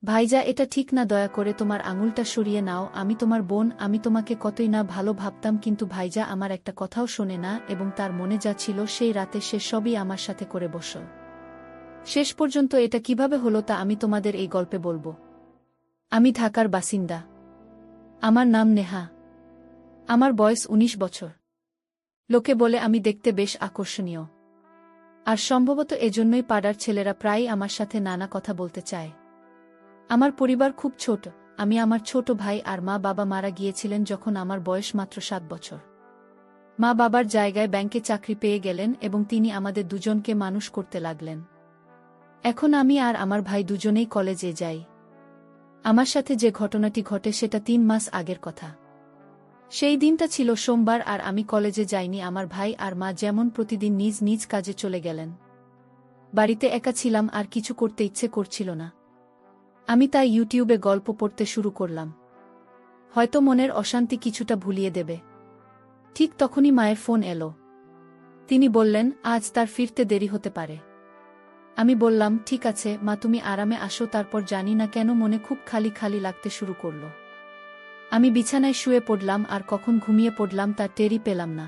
ভাইজা, এটা ঠিক না, দয়া করে তোমার আঙুলটা সরিয়ে নাও। আমি তোমার বোন, আমি তোমাকে কতই না ভালো ভাবতাম, কিন্তু ভাইজা আমার একটা কথাও শোনে না এবং তার মনে যা ছিল সেই রাতে সে সবই আমার সাথে করে বসল। শেষ পর্যন্ত এটা কিভাবে হলো তা আমি তোমাদের এই গল্পে বলবো। আমি ঢাকার বাসিন্দা। আমার নাম নেহা। আমার বয়স ১৯ বছর। লোকে বলে আমি দেখতে বেশ আকর্ষণীয়। আর সম্ভবত এজন্যই পাড়ার ছেলেরা প্রায়ই আমার সাথে নানা কথা বলতে চায়। আমার পরিবার খুব ছোট। আমি, আমার ছোট ভাই আর মা বাবা মারা গিয়েছিলেন যখন আমার বয়স মাত্র ৭ বছর। মা বাবার জায়গায় ব্যাংকে চাকরি পেয়ে গেলেন এবং তিনি আমাদের দুজনকে মানুষ করতে লাগলেন। এখন আমি আর আমার ভাই দুজনেই কলেজে যাই। আমার সাথে যে ঘটনাটি ঘটে সেটা ৩ মাস আগের কথা। সেই দিনটা ছিল সোমবার আর আমি কলেজে যাইনি। আমার ভাই আর মা যেমন প্রতিদিন নিজ নিজ কাজে চলে গেলেন। বাড়িতে একা ছিলাম আর কিছু করতে ইচ্ছে করছিল না। আমি তাই ইউটিউবে গল্প পড়তে শুরু করলাম। হয়তো মনের অশান্তি কিছুটা ভুলিয়ে দেবে। ঠিক তখনই মায়ের ফোন এলো। তিনি বললেন আজ তার ফিরতে দেরি হতে পারে। আমি বললাম ঠিক আছে মা, তুমি আরামে আসো। তারপর জানি না কেন মনে খুব খালি খালি লাগতে শুরু করল। আমি বিছানায় শুয়ে পড়লাম আর কখন ঘুমিয়ে পড়লাম তার টেরই পেলাম না।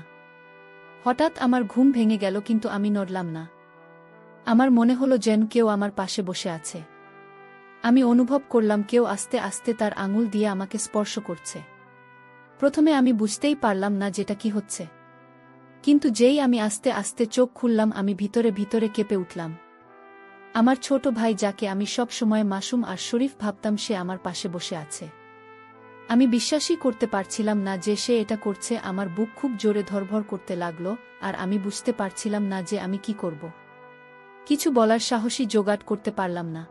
হঠাৎ আমার ঘুম ভেঙে গেল, কিন্তু আমি নড়লাম না। আমার মনে হলো যেন কেউ আমার পাশে বসে আছে। আমি অনুভব করলাম কেউ আস্তে আস্তে তার আঙুল দিয়ে আমাকে স্পর্শ করছে। প্রথমে আমি বুঝতেই পারলাম না যেটা কি হচ্ছে, কিন্তু যেই আমি আস্তে আস্তে চোখ খুললাম আমি ভিতরে ভিতরে কেঁপে উঠলাম। আমার ছোট ভাই, যাকে আমি সব সময় মাসুম আর শরীফ ভাবতাম, সে আমার পাশে বসে আছে। আমি বিশ্বাসই করতে পারছিলাম না যে সে এটা করছে। আমার বুক খুব জোরে ধড়ফড় করতে লাগলো আর আমি বুঝতে পারছিলাম না যে আমি কি করব। কিছু বলার সাহসই জোগাড় করতে পারলাম না।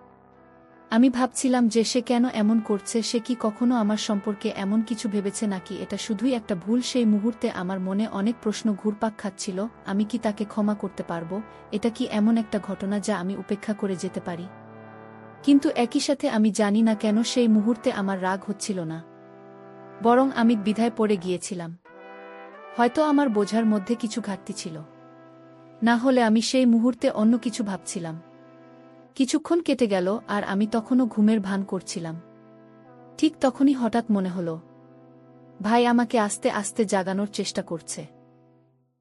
আমি ভাবছিলাম যে সে কেন এমন করছে। সে কি কখনো আমার সম্পর্কে এমন কিছু ভেবেছে নাকি এটা শুধুই একটা ভুল? সেই মুহূর্তে আমার মনে অনেক প্রশ্ন ঘুরপাক খাচ্ছিল। আমি কি তাকে ক্ষমা করতে পারবো? এটা কি এমন একটা ঘটনা যা আমি উপেক্ষা করে যেতে পারি? কিন্তু একই সাথে আমি জানি না কেন সেই মুহূর্তে আমার রাগ হচ্ছিল না, বরং আমি দ্বিধায় পড়ে গিয়েছিলাম। হয়তো আমার বোঝার মধ্যে কিছু ঘাটতি ছিল, না হলে আমি সেই মুহূর্তে অন্য কিছু ভাবছিলাম। কিছুক্ষণ কেটে গেল আর আমি তখনও ঘুমের ভান করছিলাম। ঠিক তখনই হঠাৎ মনে হলো ভাই আমাকে আস্তে আস্তে জাগানোর চেষ্টা করছে।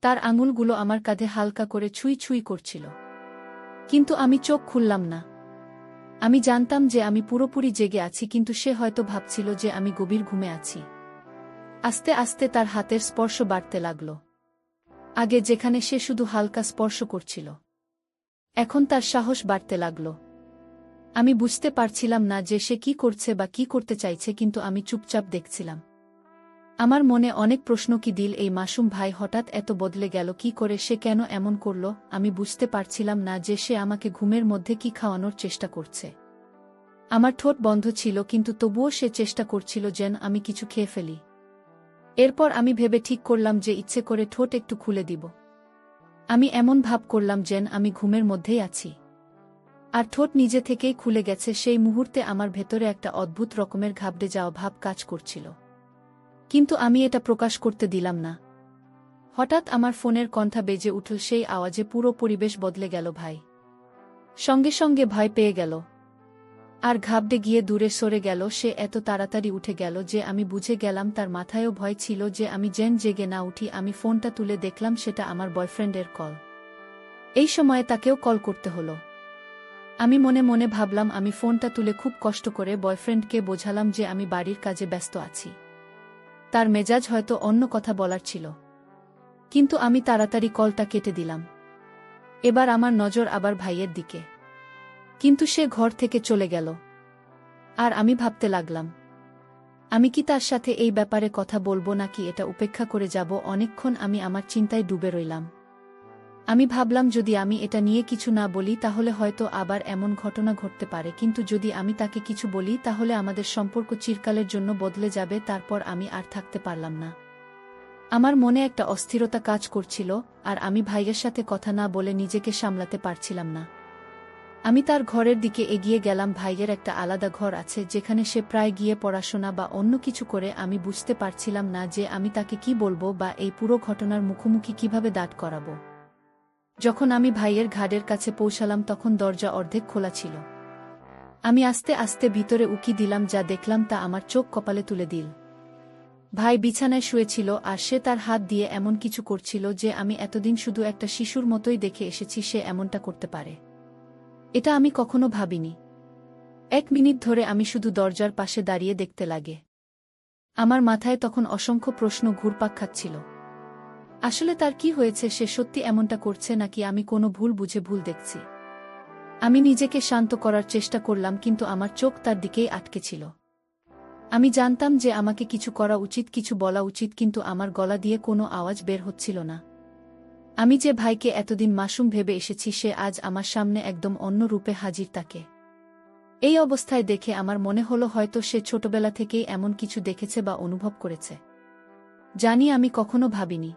তার আঙুলগুলো আমার কাঁধে হালকা করে ছুঁই ছুঁই করছিল, কিন্তু আমি চোখ খুললাম না। আমি জানতাম যে আমি পুরোপুরি জেগে আছি, কিন্তু সে হয়তো ভাবছিল যে আমি গভীর ঘুমে আছি। আস্তে আস্তে তার হাতের স্পর্শ বাড়তে লাগল। আগে যেখানে সে শুধু হালকা স্পর্শ করছিল, এখন তার সাহস বাড়তে লাগল। আমি বুঝতে পারছিলাম না যে সে কি করছে বা কি করতে চাইছে, কিন্তু আমি চুপচাপ দেখছিলাম। আমার মনে অনেক প্রশ্ন। কি দিল এই মাসুম ভাই হঠাৎ এত বদলে গেল কি করে? সে কেন এমন করল? আমি বুঝতে পারছিলাম না যে সে আমাকে ঘুমের মধ্যে কি খাওয়ানোর চেষ্টা করছে। আমার ঠোঁট বন্ধ ছিল, কিন্তু তবুও সে চেষ্টা করছিল যেন আমি কিছু খেয়ে ফেলি। এরপর আমি ভেবে ঠিক করলাম যে ইচ্ছে করে ঠোঁট একটু খুলে দিব। আমি এমন ভাব করলাম যেন আমি ঘুমের মধ্যেই আছি, আর ঠোঁট নিজে থেকেই খুলে গেছে। সেই মুহূর্তে আমার ভেতরে একটা অদ্ভুত রকমের ঘাবড়ে যাওয়া ভাব কাজ করছিল, কিন্তু আমি এটা প্রকাশ করতে দিলাম না। হঠাৎ আমার ফোনের কণ্ঠা বেজে উঠল। সেই আওয়াজে পুরো পরিবেশ বদলে গেল। ভাই সঙ্গে সঙ্গে ভয় পেয়ে গেল আর ঘাবড়ে গিয়ে দূরে সরে গেল। সে এত তাড়াতাড়ি উঠে গেল যে আমি বুঝে গেলাম তার মাথায়ও ভয় ছিল যে আমি যেন জেগে না উঠি। আমি ফোনটা তুলে দেখলাম সেটা আমার বয়ফ্রেন্ডের কল। এই সময়ে তাকেও কল করতে হলো। আমি মনে মনে ভাবলাম, আমি ফোনটা তুলে খুব কষ্ট করে বয়ফ্রেন্ডকে বোঝালাম যে আমি বাড়ির কাজে ব্যস্ত আছি। তার মেজাজ হয়তো অন্য কথা বলার ছিল, কিন্তু আমি তাড়াতাড়ি কলটা কেটে দিলাম। এবার আমার নজর আবার ভাইয়ের দিকে, কিন্তু সে ঘর থেকে চলে গেল। আর আমি ভাবতে লাগলাম, আমি কি তার সাথে এই ব্যাপারে কথা বলবো নাকি এটা উপেক্ষা করে যাব? অনেকক্ষণ আমি আমার চিন্তায় ডুবে রইলাম। আমি ভাবলাম যদি আমি এটা নিয়ে কিছু না বলি তাহলে হয়তো আবার এমন ঘটনা ঘটতে পারে, কিন্তু যদি আমি তাকে কিছু বলি তাহলে আমাদের সম্পর্ক চিরকালের জন্য বদলে যাবে। তারপর আমি আর থাকতে পারলাম না। আমার মনে একটা অস্থিরতা কাজ করছিল, আর আমি ভাইয়ের সাথে কথা না বলে নিজেকে সামলাতে পারছিলাম না। আমি তার ঘরের দিকে এগিয়ে গেলাম। ভাইয়ের একটা আলাদা ঘর আছে যেখানে সে প্রায় গিয়ে পড়াশোনা বা অন্য কিছু করে। আমি বুঝতে পারছিলাম না যে আমি তাকে কি বলবো বা এই পুরো ঘটনার মুখোমুখি কিভাবে দাঁড় করাবো। যখন আমি ভাইয়ের ঘাড়ের কাছে পৌঁছালাম তখন দরজা অর্ধেক খোলা ছিল। আমি আস্তে আস্তে ভিতরে উকি দিলাম, যা দেখলাম তা আমার চোখ কপালে তুলে দিল। ভাই বিছানায় শুয়েছিল আর সে তার হাত দিয়ে এমন কিছু করছিল যে আমি এতদিন শুধু একটা শিশুর মতোই দেখে এসেছি সে এমনটা করতে পারে। এটা আমি কখনো ভাবিনি। 1 মিনিট ধরে আমি শুধু দরজার পাশে দাঁড়িয়ে দেখতে লাগে। আমার মাথায় তখন অসংখ্য প্রশ্ন ঘুরপাক খাচ্ছিল। আসলে তার কি হয়েছে? সে সত্যি এমনটা করছে নাকি আমি কোনো ভুল বুঝে ভুল দেখছি? আমি নিজেকে শান্ত করার চেষ্টা করলাম, কিন্তু আমার চোখ তার দিকেই আটকে ছিল। আমি জানতাম যে আমাকে কিছু করা উচিত, কিছু বলা উচিত, কিন্তু আমার গলা দিয়ে কোনো আওয়াজ বের হচ্ছিল না। আমি যে ভাইকে এতদিন মাসুম ভেবে এসেছি সে আজ আমার সামনে একদম অন্য রূপে হাজির। তাকে এই অবস্থায় দেখে আমার মনে হলো হয়তো সে ছোটবেলা থেকেই এমন কিছু দেখেছে বা অনুভব করেছে। জানি আমি কখনো ভাবিনি।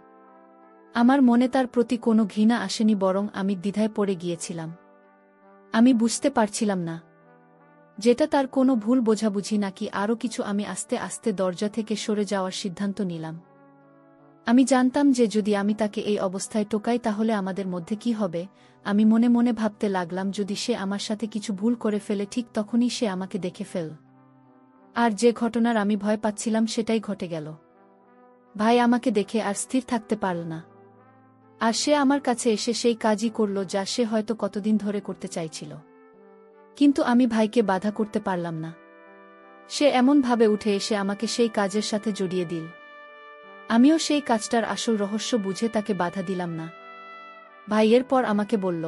আমার মনে তার প্রতি কোনো ঘৃণা আসেনি, বরং আমি দ্বিধায় পড়ে গিয়েছিলাম। আমি বুঝতে পারছিলাম না যেটা তার কোনো ভুল বোঝাবুঝি নাকি আরও কিছু। আমি আস্তে আস্তে দরজা থেকে সরে যাওয়ার সিদ্ধান্ত নিলাম। আমি জানতাম যে যদি আমি তাকে এই অবস্থায় টোকাই তাহলে আমাদের মধ্যে কি হবে। আমি মনে মনে ভাবতে লাগলাম যদি সে আমার সাথে কিছু ভুল করে ফেলে ঠিক তখনই সে আমাকে দেখে ফেল। আর যে ঘটনার আমি ভয় পাচ্ছিলাম সেটাই ঘটে গেল। ভাই আমাকে দেখে আর স্থির থাকতে পারল না, আর সে আমার কাছে এসে সেই কাজই করল যা সে হয়তো কতদিন ধরে করতে চাইছিল। কিন্তু আমি ভাইকে বাধা করতে পারলাম না। সে এমনভাবে উঠে এসে আমাকে সেই কাজের সাথে জড়িয়ে দিল। আমিও সেই কাজটার আসল রহস্য বুঝে তাকে বাধা দিলাম না। ভাই এরপর আমাকে বলল,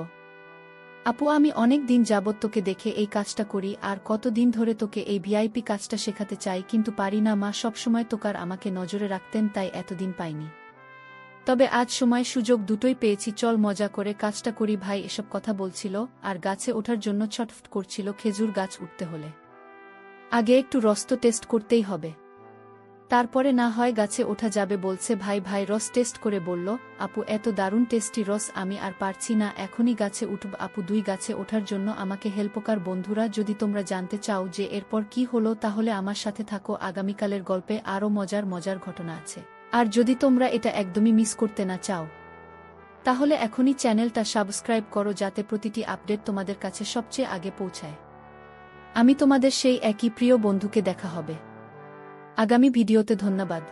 আপু আমি অনেক দিন যাবৎ তোকে দেখে এই কাজটা করি, আর কতদিন ধরে তোকে এই ভিআইপি কাজটা শেখাতে চাই, কিন্তু পারি না। মা সবসময় তোকার আমাকে নজরে রাখতেন, তাই এতদিন পাইনি। তবে আজ সময় সুযোগ দুটোই পেয়েছি, চল মজা করে কাজটা করি। ভাই এসব কথা বলছিল আর গাছে ওঠার জন্য ছটফট করছিল। খেজুর গাছ উঠতে হলে আগে একটু রস তো টেস্ট করতেই হবে, তারপরে না হয় গাছে ওঠা যাবে বলছে। ভাই রস টেস্ট করে বলল, আপু এত দারুণ টেস্টি রস আমি আর পারছি না, এখনই গাছে উঠব। আপু 2 গাছে ওঠার জন্য আমাকে হেল্পকার। বন্ধুরা যদি তোমরা জানতে চাও যে এরপর কি হলো তাহলে আমার সাথে থাকো, আগামীকালের গল্পে আরও মজার মজার ঘটনা আছে। আর যদি তোমরা এটা একদমই মিস করতে না চাও তাহলে এখনই চ্যানেলটা সাবস্ক্রাইব করো যাতে প্রতিটি আপডেট তোমাদের কাছে সবচেয়ে আগে পৌঁছায়। আমি তোমাদের সেই একই প্রিয় বন্ধুকে দেখা হবে আগামী ভিডিওতে। ধন্যবাদ।